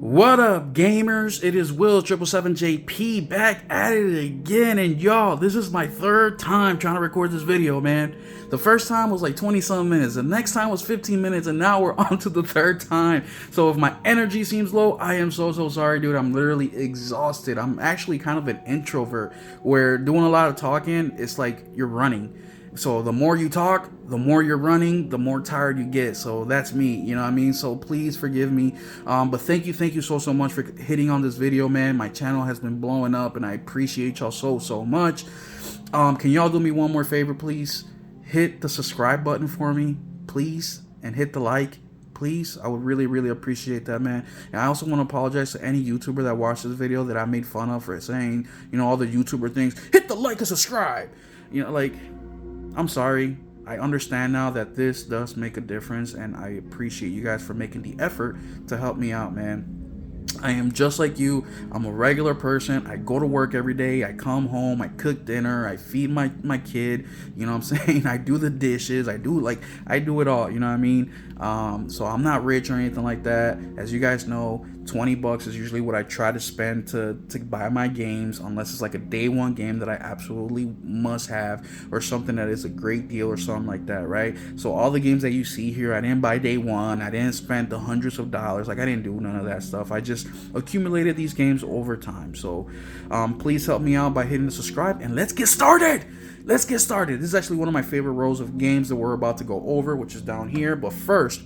What up, gamers? It is Will777JP back at it again, and y'all, this is my third time trying to record this video, man. The first time was like 20-some minutes, the next time was 15 minutes, and now we're on to the third time. So if my energy seems low, I am so sorry, dude. I'm literally exhausted. I'm actually kind of an introvert, where doing a lot of talking, it's like you're running. So the more you talk, the more you're running, the more tired you get. So that's me, you know what I mean? So please forgive me. But thank you so much for hitting on this video, man. My channel has been blowing up and I appreciate y'all so much. Can y'all do me one more favor, please? Hit the subscribe button for me, please, and hit the like. Please, I would really appreciate that, man. And I also want to apologize to any YouTuber that watched this video that I made fun of for saying, you know, all the YouTuber things. Hit the like and subscribe. You know, like, I'm sorry. I understand now that this does make a difference, and I appreciate you guys for making the effort to help me out, man. I am just like you. I'm a regular person. I go to work every day. I come home. I cook dinner. I feed my kid. You know what I'm saying? I do the dishes. I do it all. You know what I mean? So I'm not rich or anything like that. As you guys know, $20 is usually what I try to spend to buy my games, unless it's like a day one game that I absolutely must have, or something that is a great deal or something like that, right? So all the games that you see here, I didn't buy day one. I didn't spend the hundreds of dollars. Like, I didn't do none of that stuff. I just accumulated these games over time. So please help me out by hitting the subscribe, and let's get started. This is actually one of my favorite rows of games that we're about to go over, which is down here. But first,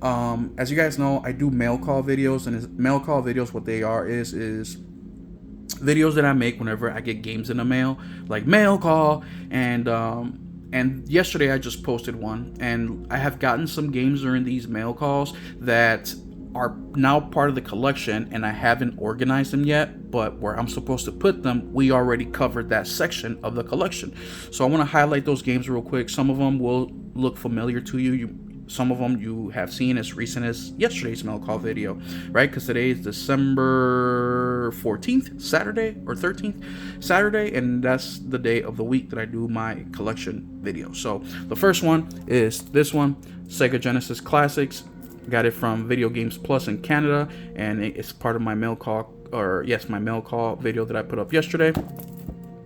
as you guys know, I do mail call videos, and mail call videos, what they are is videos that I make whenever I get games in the mail, like mail call. And yesterday I just posted one, and I have gotten some games during these mail calls that are now part of the collection, and I haven't organized them yet, but where I'm supposed to put them, we already covered that section of the collection. So I want to highlight those games real quick. Some of them will look familiar to you. Some of them you have seen as recent as yesterday's mail call video, right? Because today is December 14th, Saturday, or 13th, Saturday, and that's the day of the week that I do my collection video. So the first one is this one, Sega Genesis Classics. Got it from Video Games Plus in Canada, and it's part of my mail call, my mail call video that I put up yesterday.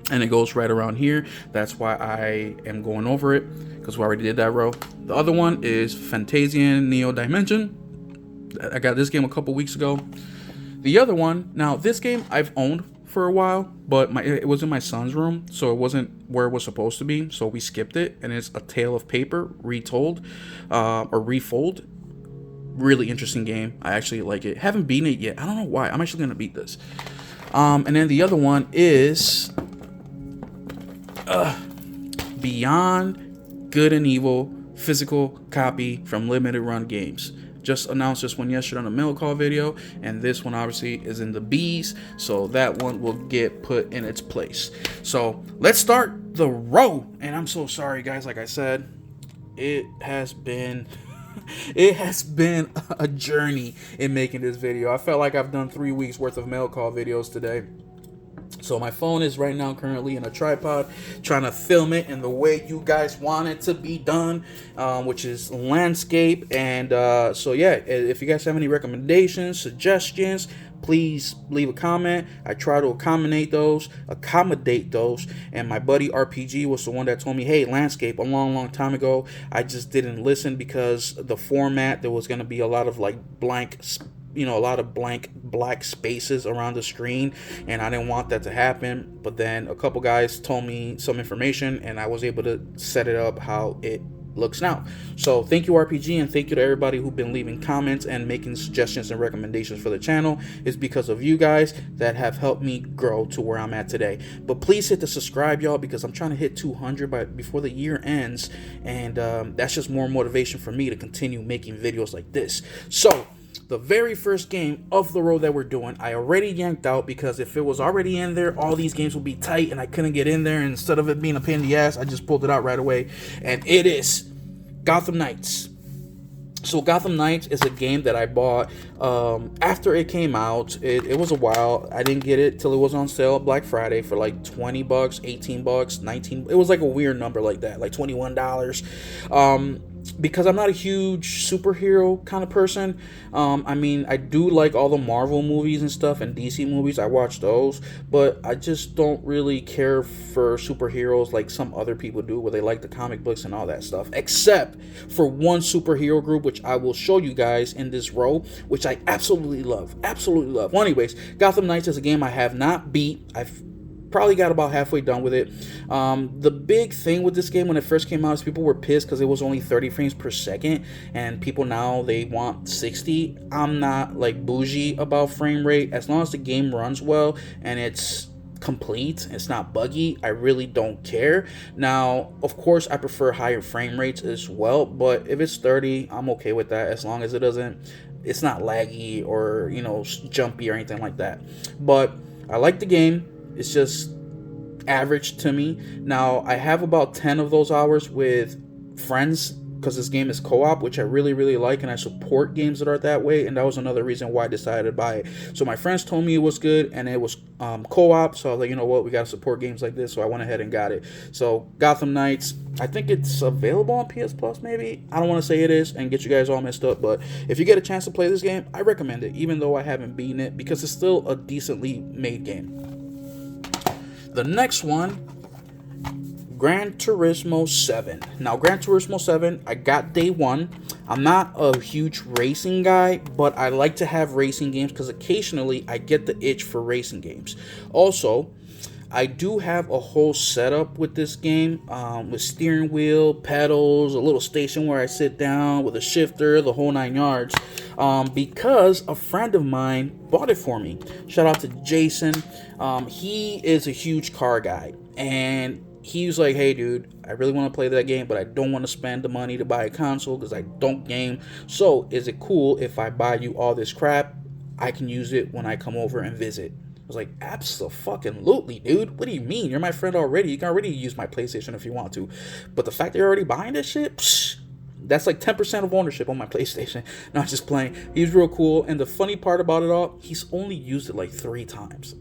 And it goes right around here. That's why I am going over it, because we already did that row. The other one is Fantasian Neo Dimension. I got this game a couple weeks ago. The other one, now this game I've owned for a while, but it was in my son's room, so it wasn't where it was supposed to be, so we skipped it. And it's A Tale of Paper Retold, or Refold. Really interesting game. I actually like it. Haven't beaten it yet. I don't know why. I'm actually gonna beat this. And then the other one is Beyond Good and Evil physical copy from Limited Run Games. Just announced this one yesterday on a mail call video, and this one obviously is in the B's, so that one will get put in its place. So let's start the row. And I'm so sorry, guys. Like I said, it has been a journey in making this video. I felt like I've done 3 weeks worth of mail call videos today. So my phone is right now currently in a tripod, trying to film it in the way you guys want it to be done, which is landscape. And so yeah, if you guys have any recommendations, suggestions, please leave a comment. I try to accommodate those. And my buddy RPG was the one that told me, hey, landscape, a long time ago. I just didn't listen because the format, there was going to be a lot of like blank, a lot of black spaces around the screen, and I didn't want that to happen. But then a couple guys told me some information, and I was able to set it up how it looks now. So thank you, RPG, and thank you to everybody who've been leaving comments and making suggestions and recommendations for the channel. It's because of you guys that have helped me grow to where I'm at today. But please hit the subscribe, y'all, because I'm trying to hit 200 before the year ends, and that's just more motivation for me to continue making videos like this. So the very first game of the row that we're doing, I already yanked out, because if it was already in there, all these games would be tight and I couldn't get in there. And instead of it being a pain in the ass, I just pulled it out right away, and it is Gotham Knights. So Gotham Knights is a game that I bought after it came out. It was a while. I didn't get it till it was on sale Black Friday for like $20, $18, $19. It was like a weird number like that, like $21. because I'm not a huge superhero kind of person. I mean, I do like all the Marvel movies and stuff and DC movies. I watch those, but I just don't really care for superheroes like some other people do, where they like the comic books and all that stuff. Except for one superhero group, which I will show you guys in this row, which I absolutely love, absolutely love. Well, anyways, Gotham Knights is a game I have not beat. I've probably got about halfway done with it. The big thing with this game when it first came out is people were pissed because it was only 30 frames per second, and people now they want 60. I'm not like bougie about frame rate. As long as the game runs well and it's complete, it's not buggy, I really don't care. Now, of course, I prefer higher frame rates as well, but if it's 30, I'm okay with that, as long as it's not laggy or, you know, jumpy or anything like that. But I like the game. It's just average to me. Now, I have about 10 of those hours with friends because this game is co-op, which I really, really like, and I support games that are that way, and that was another reason why I decided to buy it. So my friends told me it was good, and it was co-op, so I was like, you know what, we got to support games like this, so I went ahead and got it. So Gotham Knights, I think it's available on PS Plus, maybe? I don't want to say it is and get you guys all messed up, but if you get a chance to play this game, I recommend it, even though I haven't beaten it, because it's still a decently made game. The next one, Gran Turismo 7. Now, Gran Turismo 7, I got day one. I'm not a huge racing guy, but I like to have racing games because occasionally I get the itch for racing games. Also, I do have a whole setup with this game, with steering wheel, pedals, a little station where I sit down with a shifter, the whole 9 yards, because a friend of mine bought it for me. Shout out to Jason. He is a huge car guy, and he was like, hey dude, I really want to play that game, but I don't want to spend the money to buy a console because I don't game. So is it cool if I buy you all this crap? I can use it when I come over and visit. I was like, absolutely, dude. What do you mean? You're my friend already. You can already use my PlayStation if you want to. But the fact that you're already buying this shit, psh, that's like 10% of ownership on my PlayStation. Not just playing. He's real cool. And the funny part about it all, he's only used it like 3 times.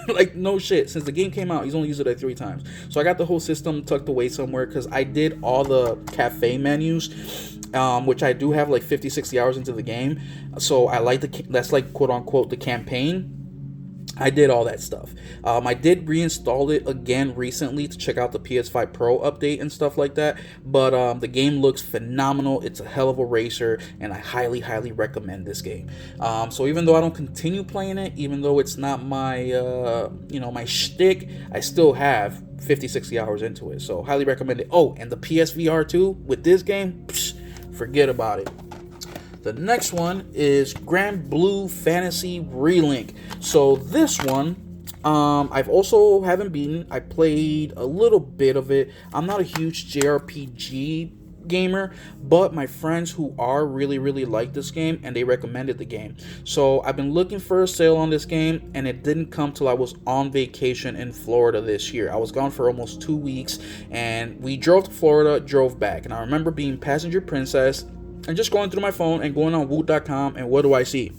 Like, no shit. Since the game came out, he's only used it like 3 times. So I got the whole system tucked away somewhere because I did all the cafe menus, which I do have like 50, 60 hours into the game. So I like that's like quote unquote the campaign. I did all that stuff. I did reinstall it again recently to check out the PS5 Pro update and stuff like that. But the game looks phenomenal. It's a hell of a racer, and I highly, highly recommend this game. So even though I don't continue playing it, even though it's not my, my shtick, I still have 50, 60 hours into it. So highly recommend it. Oh, and the PSVR 2 with this game, forget about it. The next one is Grand Blue Fantasy Relink. So this one, I've also haven't beaten. I played a little bit of it. I'm not a huge JRPG gamer, but my friends who are really like this game, and they recommended the game. So I've been looking for a sale on this game, and it didn't come till I was on vacation in Florida this year. I was gone for almost 2 weeks, and we drove to Florida, drove back, and I remember being passenger princess and just going through my phone and going on Woot.com, and what do I see?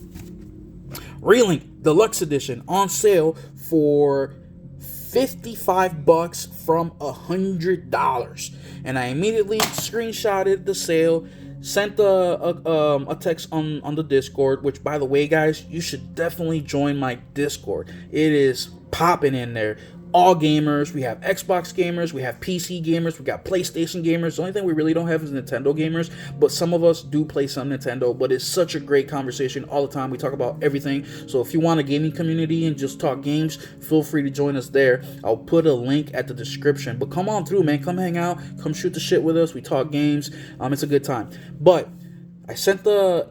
Relink Deluxe Edition on sale for $55 from $100. And I immediately screenshotted the sale, sent a text on the Discord, which, by the way, guys, you should definitely join my Discord. It is popping in there. All gamers. We have Xbox gamers, we have PC gamers, we got PlayStation gamers. The only thing we really don't have is Nintendo gamers, but some of us do play some Nintendo. But it's such a great conversation all the time. We talk about everything. So if you want a gaming community and just talk games, feel free to join us there. I'll put a link at the description. But come on through, man. Come hang out. Come shoot the shit with us. We talk games. It's a good time. But I sent the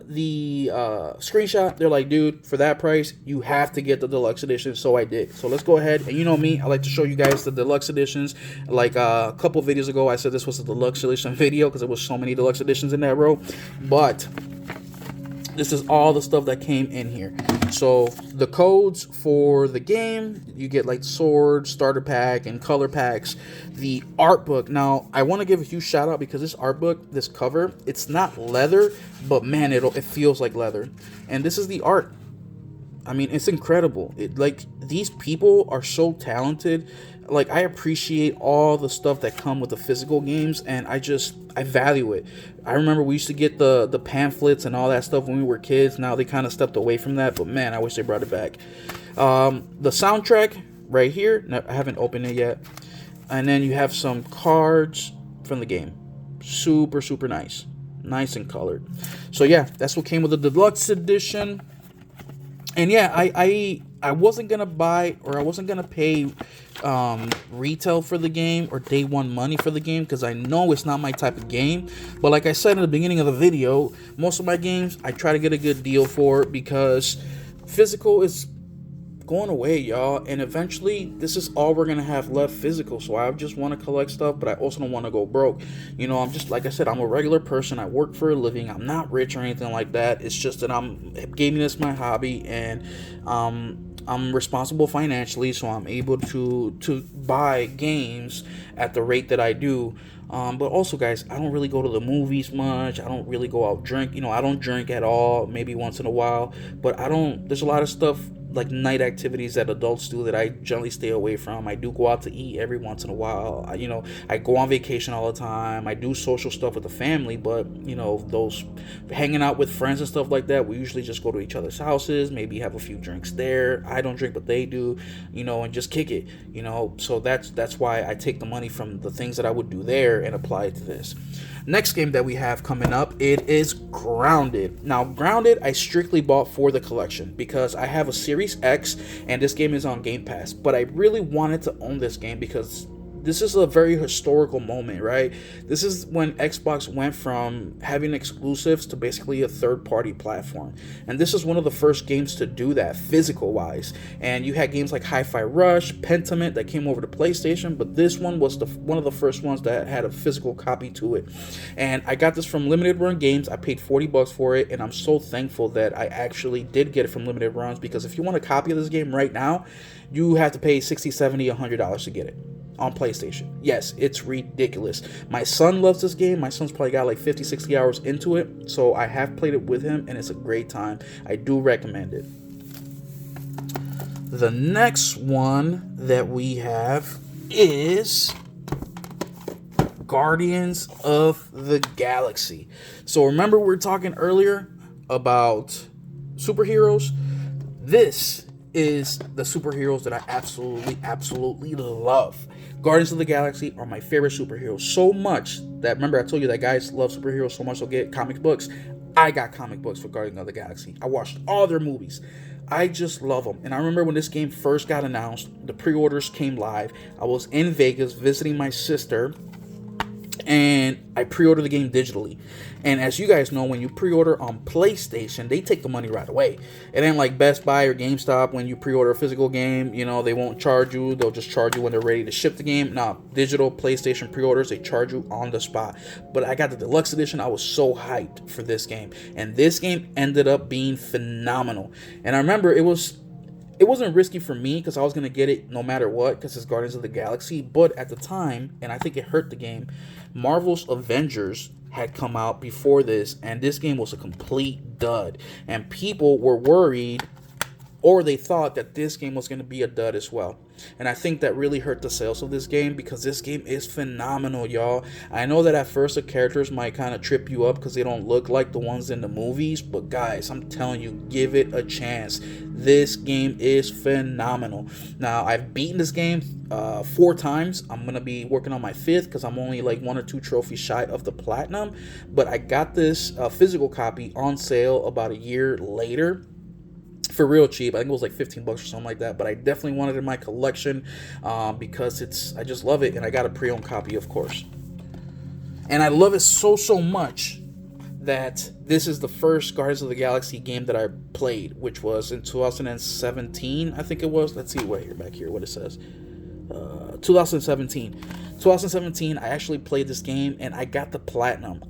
screenshot. They're like, dude, for that price, you have to get the deluxe edition. So I did. So let's go ahead. And you know me, I like to show you guys the deluxe editions. Like a couple videos ago, I said this was a deluxe edition video because there was so many deluxe editions in that row. But this is all the stuff that came in here. So the codes for the game, you get like sword, starter pack, and color packs. The art book. Now, I want to give a huge shout out because this art book, this cover, it's not leather, but man, it feels like leather. And this is the art. I mean, it's incredible. Like, these people are so talented. Like, I appreciate all the stuff that come with the physical games, and I value it. I remember we used to get the pamphlets and all that stuff when we were kids. Now they kind of stepped away from that, but man, I wish they brought it back. The soundtrack right here, I haven't opened it yet. And then you have some cards from the game. Super, super nice. Nice and colored. So yeah, that's what came with the deluxe edition. And yeah, I wasn't gonna buy, or I wasn't gonna pay retail for the game or day one money for the game, because I know it's not my type of game. But like I said in the beginning of the video, most of my games I try to get a good deal for, because physical is going away, y'all, and eventually this is all we're gonna have left, physical. So I just want to collect stuff, but I also don't want to go broke. You know, I'm just, like I said, I'm a regular person. I work for a living. I'm not rich or anything like that. It's just that gaming is my hobby, and I'm responsible financially, so I'm able to buy games at the rate that I do. But also, guys, I don't really go to the movies much. I don't really go out drink. You know, I don't drink at all, maybe once in a while. But there's a lot of stuff, like night activities that adults do, that I generally stay away from. I do go out to eat every once in a while. I go on vacation all the time. I do social stuff with the family, but, those hanging out with friends and stuff like that, we usually just go to each other's houses, maybe have a few drinks there. I don't drink, but they do, and just kick it, so that's why I take the money from the things that I would do there and apply it to this. Next game that we have coming up, it is Grounded. Now, Grounded, I strictly bought for the collection because I have a Series X and this game is on Game Pass. But I really wanted to own this game because this is a very historical moment, right? This is when Xbox went from having exclusives to basically a third-party platform. And this is one of the first games to do that, physical-wise. And you had games like Hi-Fi Rush, Pentiment that came over to PlayStation, but this one was one of the first ones that had a physical copy to it. And I got this from Limited Run Games. I paid $40 for it, and I'm so thankful that I actually did get it from Limited Runs, because if you want a copy of this game right now, you have to pay $60, $70, $100 to get it on PlayStation. Yes, it's ridiculous. My son loves this game. My son's probably got like 50, 60 hours into it. So I have played it with him, and it's a great time. I do recommend it. The next one that we have is Guardians of the Galaxy. So remember, we were talking earlier about superheroes? This is the superheroes that I absolutely love. Guardians of the Galaxy are my favorite superheroes, so much that, remember I told you that guys love superheroes so much they'll get comic books. I got comic books for Guardians of the Galaxy. I watched all their movies. I just love them. And I remember when this game first got announced, the pre-orders came live. I was in Vegas visiting my sister, and I pre-ordered the game digitally. And as you guys know, when you pre-order on PlayStation, they take the money right away. It ain't like Best Buy or GameStop when you pre-order a physical game. They won't charge you. They'll just charge you when they're ready to ship the game. Now, digital PlayStation pre-orders, they charge you on the spot. But I got the deluxe edition. I was so hyped for this game. And this game ended up being phenomenal. And I remember it wasn't risky for me because I was going to get it no matter what, because it's Guardians of the Galaxy. But at the time, and I think it hurt the game, Marvel's Avengers had come out before this, and this game was a complete dud. And people were worried, or they thought that this game was going to be a dud as well. And I think that really hurt the sales of this game, because this game is phenomenal, y'all. I know that at first the characters might kind of trip you up because they don't look like the ones in the movies, but guys, I'm telling you, give it a chance. This game is phenomenal. Now, I've beaten this game 4 times. I'm going to be working on my 5th because I'm only like 1 or 2 trophies shy of the platinum. But I got this physical copy on sale about a year later, for real cheap. I think it was like $15 or something like that, but I definitely wanted it in my collection because I just love it, and I got a pre-owned copy, of course. And I love it so much that this is the first Guardians of the Galaxy game that I played, which was in 2017, I think it was. Let's see back here what it says. 2017, I actually played this game, and I got the platinum.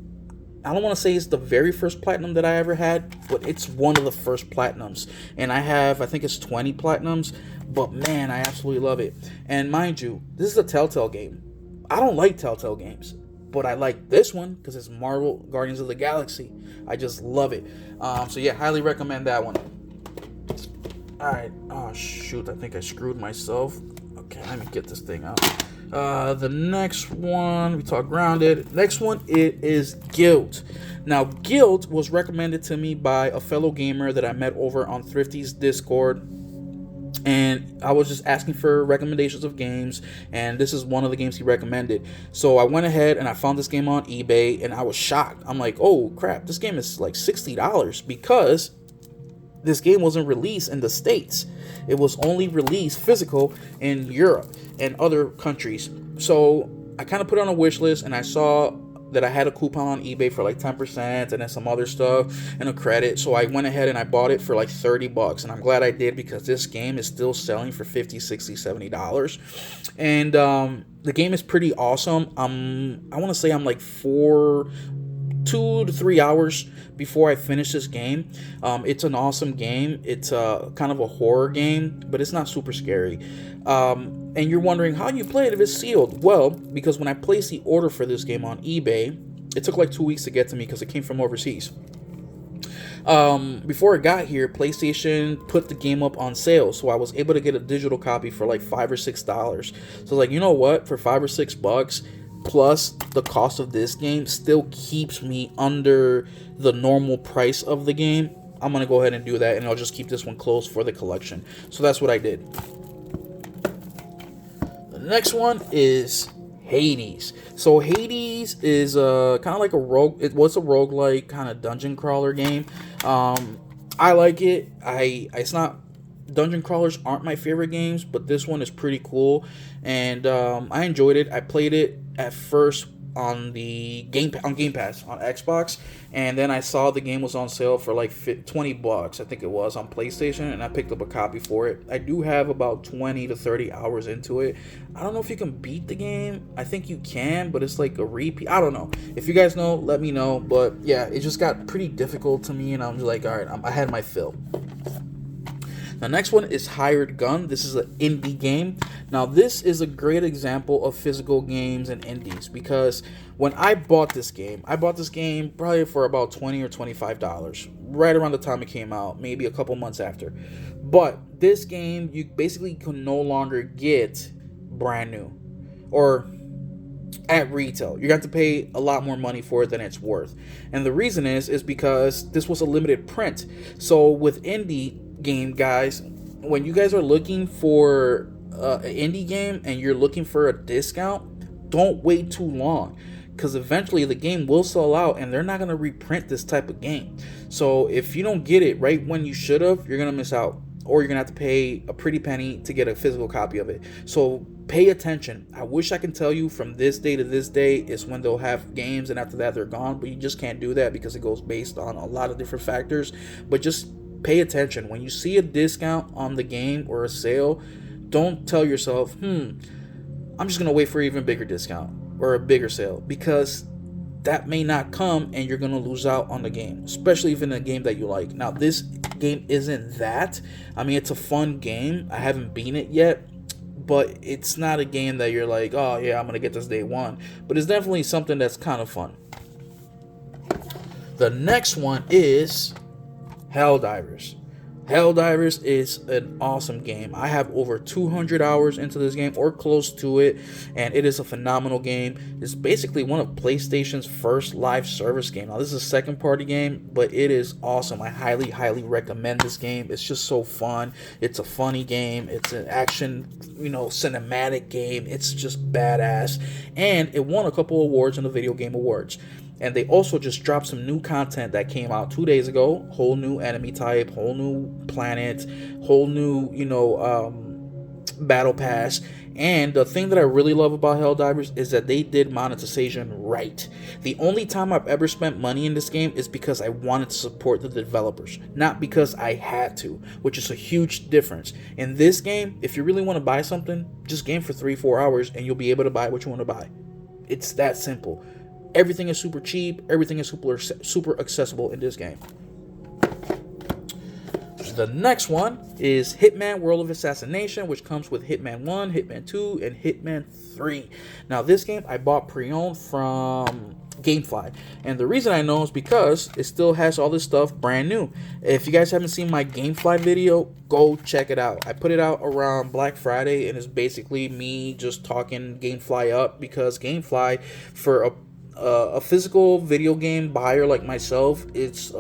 I don't want to say it's the very first platinum that I ever had, but it's one of the first platinums. And I think it's 20 platinums, but man, I absolutely love it. And mind you, this is a Telltale game. I don't like Telltale games, but I like this one because it's Marvel Guardians of the Galaxy. I just love it. So yeah, highly recommend that one. Alright, oh shoot, I think I screwed myself. Okay, let me get this thing out. The next one, we talk Grounded. Next one, it is Guild. Now, Guild was recommended to me by a fellow gamer that I met over on Thrifty's Discord. And I was just asking for recommendations of games, and this is one of the games he recommended. So I went ahead and I found this game on eBay, and I was shocked. I'm like, oh crap, this game is like $60 because this game wasn't released in the States. It was only released physical in Europe and other countries. So I kind of put it on a wish list, and I saw that I had a coupon on eBay for like 10% and then some other stuff and a credit. So I went ahead and I bought it for like $30, and I'm glad I did because this game is still selling for $50, $60, $70. And the game is pretty awesome. I want to say I'm like 2 to 3 hours before I finish this game. It's an awesome game. It's kind of a horror game, but it's not super scary. And you're wondering how you play it if it's sealed. Well, because when I placed the order for this game on eBay, it took like 2 weeks to get to me because it came from overseas. Before it got here, PlayStation put the game up on sale, so I was able to get a digital copy for like $5 or $6. So like, you know what? For $5 or $6 plus the cost of this game still keeps me under the normal price of the game. I'm gonna go ahead and do that, and I'll just keep this one closed for the collection. So that's what I did. The next one is Hades. So Hades is kind of like a rogue. It was a roguelike kind of dungeon crawler game. I like it. It's not, dungeon crawlers aren't my favorite games, but this one is pretty cool, and I enjoyed it. I played it at first on the Game Pass on Xbox, and then I saw the game was on sale for like $20, I think it was, on PlayStation, and I picked up a copy for it. I do have about 20 to 30 hours into it. I don't know if you can beat the game. I think you can, but it's like a repeat. I don't know. If you guys know, let me know. But yeah, it just got pretty difficult to me, and I'm just like, all right, I had my fill. The next one is Hired Gun. This is an indie game. Now, this is a great example of physical games and indies because when I bought this game probably for about $20 or $25, right around the time it came out, maybe a couple months after. But this game, you basically can no longer get brand new or at retail. You're going to have to pay a lot more money for it than it's worth. And the reason is because this was a limited print. So with indie game, guys, when you guys are looking for an indie game and you're looking for a discount, don't wait too long, because eventually the game will sell out and they're not going to reprint this type of game. So if you don't get it right when you should have, you're going to miss out, or you're going to have to pay a pretty penny to get a physical copy of it. So pay attention. I wish I can tell you from this day to this day is when they'll have games, and after that they're gone, but you just can't do that because it goes based on a lot of different factors. But just pay attention. When you see a discount on the game or a sale, don't tell yourself, I'm just going to wait for an even bigger discount or a bigger sale, because that may not come and you're going to lose out on the game, especially if in a game that you like. Now, this game isn't that. I mean, it's a fun game. I haven't beaten it yet, but it's not a game that you're like, oh yeah, I'm going to get this day one. But it's definitely something that's kind of fun. The next one is Helldivers. Helldivers is an awesome game. I have over 200 hours into this game, or close to it, and it is a phenomenal game. It's basically one of PlayStation's first live service game. Now, this is a second party game, but it is awesome. I highly, highly recommend this game. It's just so fun. It's a funny game. It's an action, cinematic game. It's just badass. And it won a couple awards in the Video Game Awards. And they also just dropped some new content that came out 2 days ago. Whole new enemy type, whole new planet, whole new, battle pass. And the thing that I really love about Helldivers is that they did monetization right. The only time I've ever spent money in this game is because I wanted to support the developers, not because I had to, which is a huge difference. In this game, if you really want to buy something, just game for 3-4 hours and you'll be able to buy what you want to buy. It's that simple. Everything is super cheap. Everything is super accessible in this game. The next one is Hitman World of Assassination, which comes with Hitman 1, Hitman 2, and Hitman 3. Now, this game I bought pre-owned from GameFly. And the reason I know is because it still has all this stuff brand new. If you guys haven't seen my GameFly video, go check it out. I put it out around Black Friday, and it's basically me just talking GameFly up, because GameFly, for a physical video game buyer like myself, it's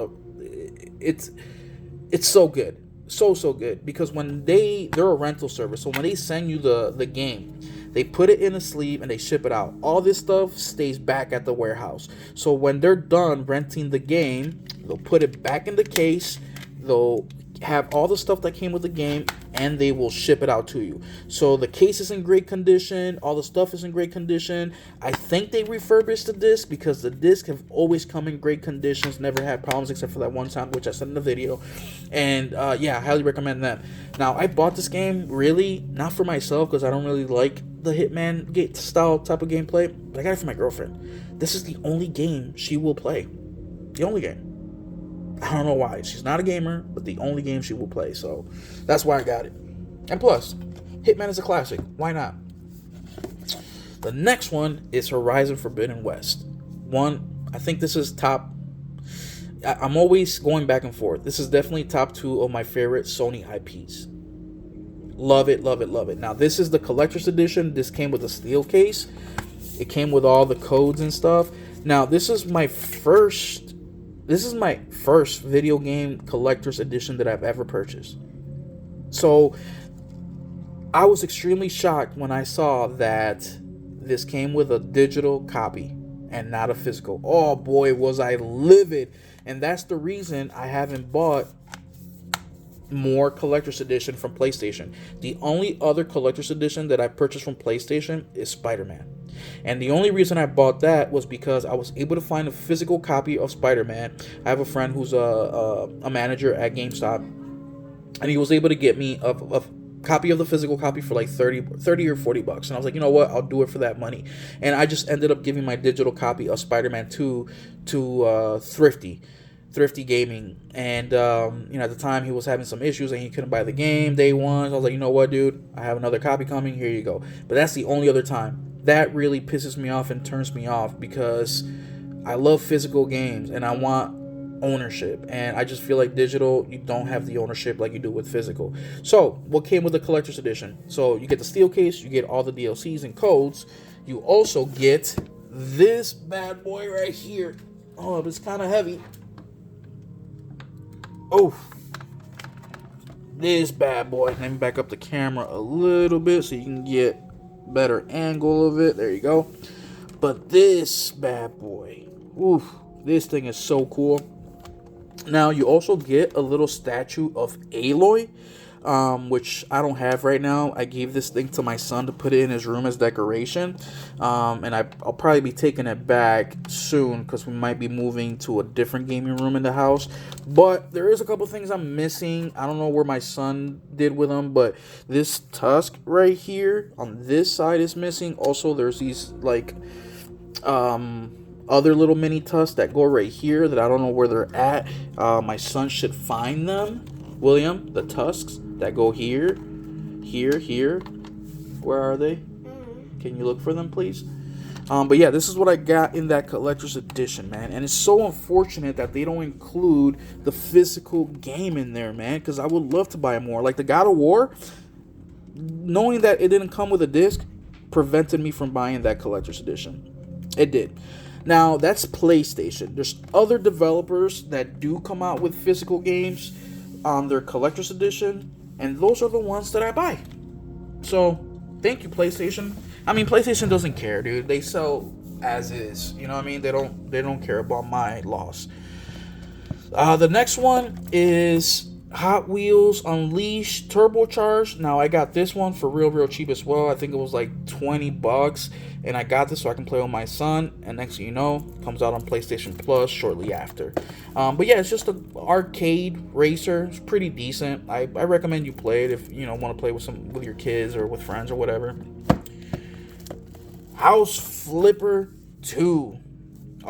so good. So good, because when they're a rental service, so when they send you the game, they put it in a sleeve and they ship it out. All this stuff stays back at the warehouse. So when they're done renting the game, they'll put it back in the case. They'll have all the stuff that came with the game, and they will ship it out to you. So the case is in great condition. All the stuff is in great condition. I think they refurbished the disc, because the disc have always come in great conditions. Never had problems except for that one time, which I said in the video. And yeah, I highly recommend them. Now, I bought this game really not for myself, because I don't really like the Hitman style type of gameplay, but I got it for my girlfriend. This is the only game she will play. The only game. I don't know why. She's not a gamer, but the only game she will play. So that's why I got it. And plus, Hitman is a classic. Why not? The next one is Horizon Forbidden West. I think this is top. I'm always going back and forth. This is definitely top 2 of my favorite Sony IPs. Love it, love it, love it. Now, this is the collector's edition. This came with a steel case. It came with all the codes and stuff. Now, this is my first video game collector's edition that I've ever purchased. So I was extremely shocked when I saw that this came with a digital copy and not a physical. Oh boy, was I livid. And that's the reason I haven't bought more collector's edition from PlayStation. The only other collector's edition that I purchased from PlayStation is Spider-Man. And the only reason I bought that was because I was able to find a physical copy of Spider-Man. I have a friend who's a manager at GameStop, and he was able to get me a copy of the physical copy for like 30 or $40. And I was like, you know what, I'll do it for that money. And I just ended up giving my digital copy of Spider-Man 2 to Thrifty Gaming. And at the time he was having some issues and he couldn't buy the game day one. So I was like, you know what, dude, I have another copy coming, here you go. But that's the only other time. That really pisses me off and turns me off, because I love physical games and I want ownership, and I just feel like digital, you don't have the ownership like you do with physical. So what came with the collector's edition? So you get the steel case, you get all the DLCs and codes. You also get this bad boy right here. Oh, it's kind of heavy. Oh, this bad boy. Let me back up the camera a little bit so you can get better angle of it. There you go. But this bad boy, oof, this thing is so cool. Now you also get a little statue of Aloy, which I don't have right now. I gave this thing to my son to put it in his room as decoration, and I'll probably be taking it back soon, because we might be moving to a different gaming room in the house. But there is a couple things I'm missing. I don't know where my son did with them, but this tusk right here on this side is missing. Also, there's these like other little mini tusks that go right here that I don't know where they're at. My son should find them. William, the tusks that go here. Where are they? Can you look for them, please? But yeah, this is what I got in that collector's edition, man. And it's so unfortunate that they don't include the physical game in there, man, because I would love to buy more. Like the God of War, knowing that it didn't come with a disc prevented me from buying that collector's edition. It did. Now, that's PlayStation. There's other developers that do come out with physical games on their collector's edition, and those are the ones that I buy. So, thank you, PlayStation. I mean, PlayStation doesn't care, dude. They sell as is. You know what I mean? They don't care about my loss. The next one is Hot Wheels Unleashed Turbocharged. Now, I got this one for real cheap as well. I think it was like $20, and I got this so I can play with my son. And next thing you know, it comes out on PlayStation Plus shortly after. But yeah, it's just an arcade racer. It's pretty decent. I recommend you play it if you want to play with your kids or with friends or whatever. House Flipper 2.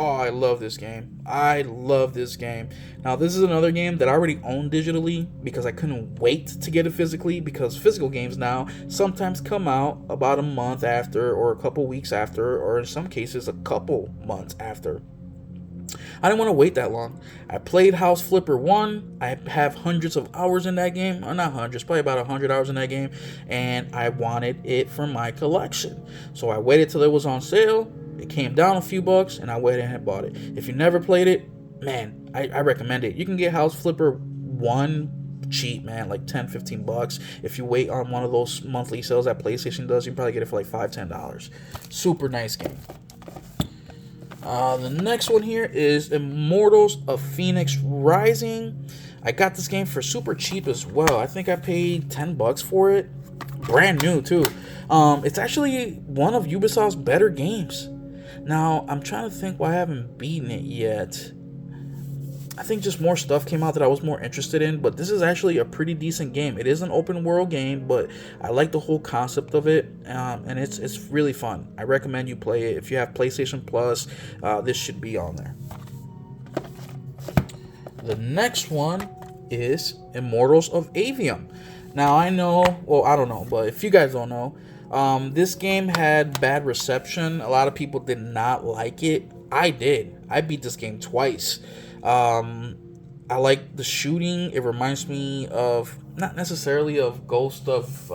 Oh, I love this game. I love this game. Now, this is another game that I already own digitally because I couldn't wait to get it physically, because physical games now sometimes come out about a month after, or a couple weeks after, or in some cases a couple months after. I didn't want to wait that long. I played House Flipper 1. I have hundreds of hours in that game. Or not hundreds, probably about 100 hours in that game. And I wanted it for my collection. So I waited till it was on sale. It came down a few bucks, and I went ahead and bought it. If you never played it, man, I recommend it. You can get House Flipper 1 cheap, man, like 10, 15 bucks. If you wait on one of those monthly sales that PlayStation does, you can probably get it for like $5, $10. Super nice game. The next one here is Immortals of Phoenix Rising. I got this game for super cheap as well. I think I paid 10 bucks for it. Brand new too. It's actually one of Ubisoft's better games. Now, I'm trying to think why I haven't beaten it yet. I think just more stuff came out that I was more interested in, but this is actually a pretty decent game. It is an open world game, but I like the whole concept of it, and it's really fun. I recommend you play it. If you have PlayStation Plus, this should be on there. The next one is Immortals of Avium. Now, I know, well, I don't know, but if you guys don't know, this game had bad reception. A lot of people did not like it. I did. I beat this game twice. I like the shooting. It reminds me of, not necessarily of Ghost of,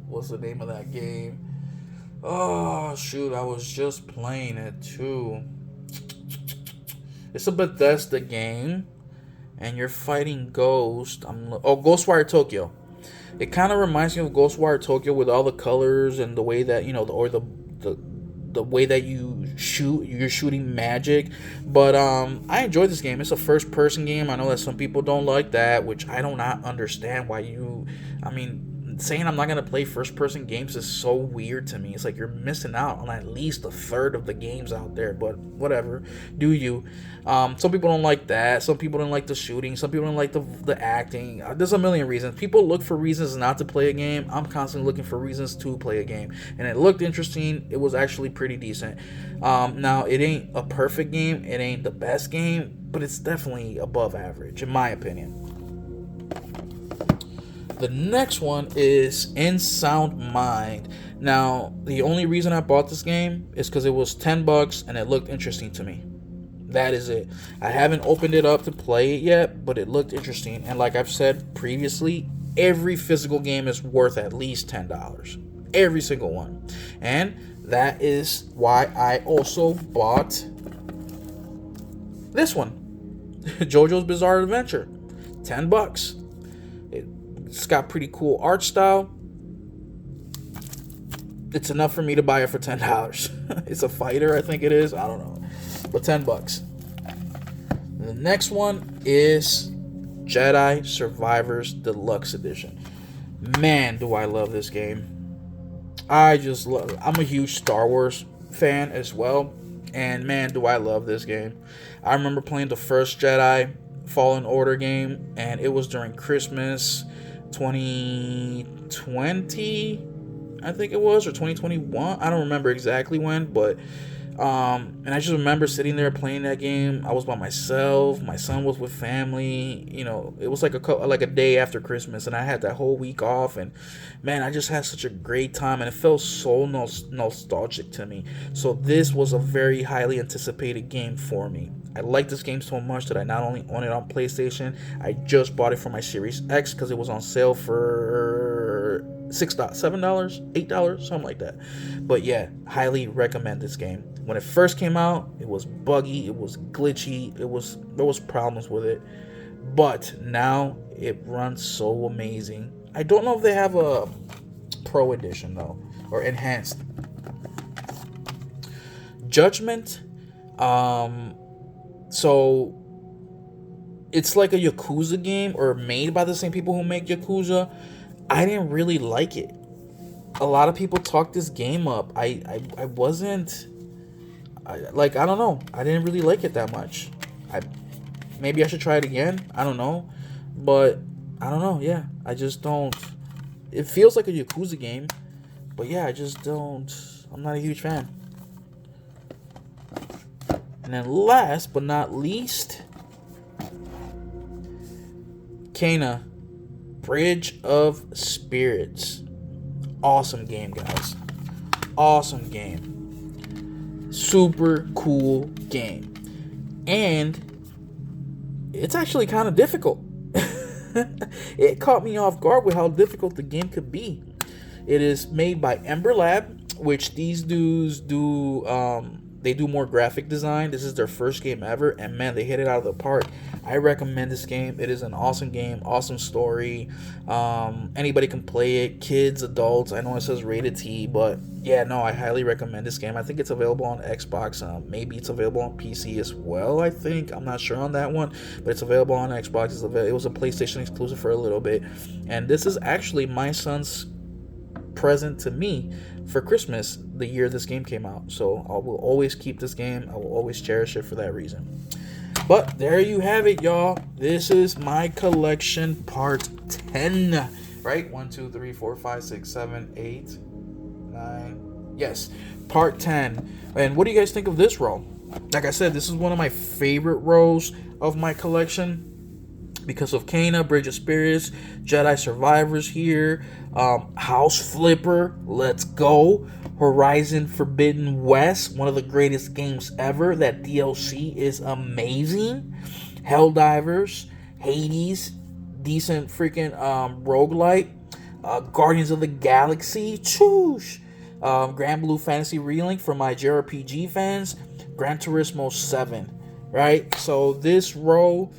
what's the name of that game? Oh, shoot, I was just playing it too. It's a Bethesda game, and you're fighting Ghost. Ghostwire Tokyo. It kind of reminds me of Ghostwire Tokyo with all the colors and the way that, the way that you're shooting magic. But I enjoyed this game. It's a first person game. I know that some people don't like that, which I do not understand why saying I'm not going to play first person games is so weird to me. It's like you're missing out on at least a third of the games out there, but whatever, do you. Some people don't like that. Some people don't like the shooting. Some people don't like the acting. There's a million reasons. People look for reasons not to play a game. I'm constantly looking for reasons to play a game, and it looked interesting. It was actually pretty decent. Now, it ain't a perfect game. It ain't the best game, but it's definitely above average, in my opinion. The next one is In Sound Mind. Now, the only reason I bought this game is because it was 10 bucks and it looked interesting to me. That is it. I haven't opened it up to play it yet, but it looked interesting. And like I've said previously, every physical game is worth at least $10. Every single one. And that is why I also bought this one. JoJo's Bizarre Adventure. 10 bucks. It's got pretty cool art style. It's enough for me to buy it for $10. It's a fighter, I think it is. I don't know. But 10 bucks. The next one is Jedi Survivors Deluxe Edition. Man, do I love this game. I'm a huge Star Wars fan as well. And man, do I love this game. I remember playing the first Jedi Fallen Order game, and it was during Christmas 2020, I think it was, or 2021. I don't remember exactly when, but and I just remember sitting there playing that game. I was by myself. My son was with family. It was like a day after Christmas, and I had that whole week off. And man, I just had such a great time, and it felt so nostalgic to me. So this was a very highly anticipated game for me. I like this game so much that I not only own it on PlayStation, I just bought it for my Series X because it was on sale for $7, $8, something like that. But yeah, highly recommend this game. When it first came out, it was buggy, it was glitchy, there was problems with it. But now it runs so amazing. I don't know if they have a Pro Edition though, or enhanced. Judgment. So it's like a Yakuza game, or made by the same people who make Yakuza. I didn't really like it. A lot of people talked this game up. I don't know. I didn't really like it that much. Maybe I should try it again. I don't know. But I don't know. Yeah, I just don't. It feels like a Yakuza game, but yeah, I just don't. I'm not a huge fan. And then last but not least, Kena, Bridge of Spirits. Awesome game, guys. Awesome game. Super cool game. And it's actually kind of difficult. It caught me off guard with how difficult the game could be. It is made by Ember Lab, which these dudes do, they do more graphic design. This is their first game ever, and man, they hit it out of the park. I recommend this game. It is an awesome game, awesome story. Anybody can play it, kids, adults. I know it says rated T, but yeah, no, I highly recommend this game. I think it's available on Xbox. Maybe it's available on PC as well, I think. I'm not sure on that one, but it's available on Xbox. It was a PlayStation exclusive for a little bit, and this is actually my son's present to me for Christmas the year this game came out. So I will always keep this game. I will always cherish it for that reason. But there you have it, y'all. This is my collection part 10. Right? 1, 2, 3, 4, 5, 6, 7, 8, 9. Yes, part 10. And what do you guys think of this row? Like I said, this is one of my favorite rows of my collection because of Kena, Bridge of Spirits, Jedi Survivors here, House Flipper, let's go, Horizon Forbidden West, one of the greatest games ever. That DLC is amazing. Helldivers, Hades, decent freaking roguelite, Guardians of the Galaxy, choosh, Grand Blue Fantasy Relink for my JRPG fans, Gran Turismo 7, right? So this row,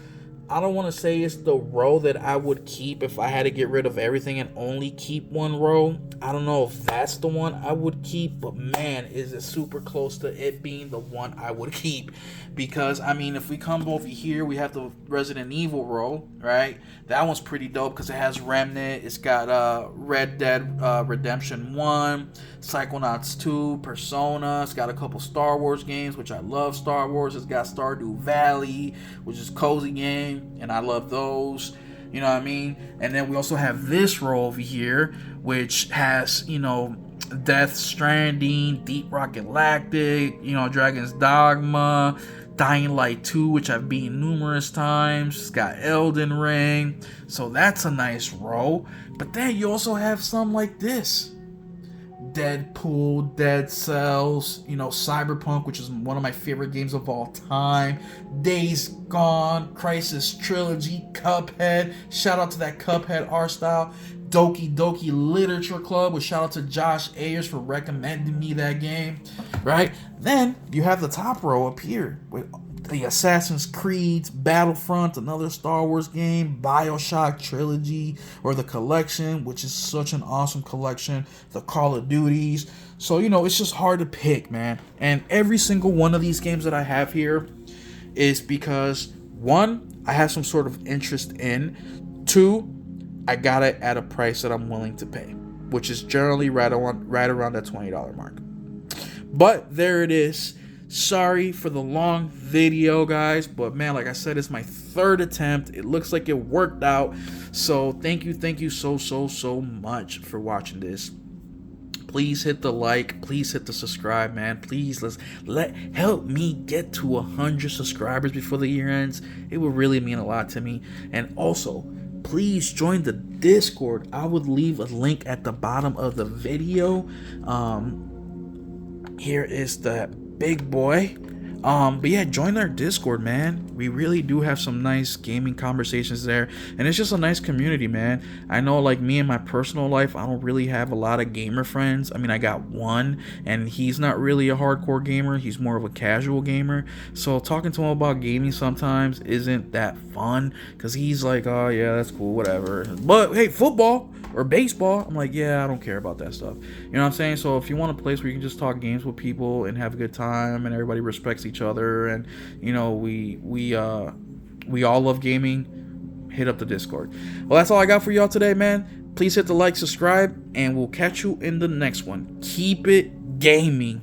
I don't want to say it's the row that I would keep if I had to get rid of everything and only keep one row. I don't know if that's the one I would keep, but man, is it super close to it being the one I would keep. Because, I mean, if we come over here, we have the Resident Evil row, right? That one's pretty dope because it has Remnant. It's got Red Dead Redemption 1, Psychonauts 2, Persona. It's got a couple Star Wars games, which I love Star Wars. It's got Stardew Valley, which is a cozy game, and I love those. You know what I mean? And then we also have this row over here, which has, you know, Death Stranding, Deep Rock Galactic, you know, Dragon's Dogma, Dying Light 2, which I've beaten numerous times. It's got Elden Ring. So that's a nice row. But then you also have some like this. Deadpool, Dead Cells, you know, Cyberpunk, which is one of my favorite games of all time, Days Gone, Crisis Trilogy, Cuphead, shout out to that Cuphead art style, Doki Doki Literature Club, with shout out to Josh Ayers for recommending me that game, right? Then you have the top row up here with the Assassin's Creed, Battlefront, another Star Wars game, BioShock Trilogy, or the Collection, which is such an awesome collection, the Call of Duties. So, you know, it's just hard to pick, man. And every single one of these games that I have here is because, one, I have some sort of interest in. Two, I got it at a price that I'm willing to pay, which is generally right around that $20 mark. But there it is. Sorry for the long video, guys, but man, like I said, it's my third attempt. It looks like it worked out. So thank you so much for watching this. Please hit the like, please hit the subscribe, man. Please help me get to 100 subscribers before the year ends. It would really mean a lot to me. And also, please join the Discord. I would leave a link at the bottom of the video. Here is the big boy. But yeah, join our Discord, man. We really do have some nice gaming conversations there, and it's just a nice community, man. I know, like me in my personal life, I don't really have a lot of gamer friends. I mean, I got one, and he's not really a hardcore gamer. He's more of a casual gamer. So talking to him about gaming sometimes isn't that fun, because he's like, oh yeah, that's cool, whatever. But hey, football or baseball, I'm like, yeah, I don't care about that stuff. You know what I'm saying? So if you want a place where you can just talk games with people and have a good time, and everybody respects each other, and you know, we all love gaming, hit up the Discord. Well, that's all I got for y'all today, man. Please hit the like, subscribe, and we'll catch you in the next one. Keep it gaming.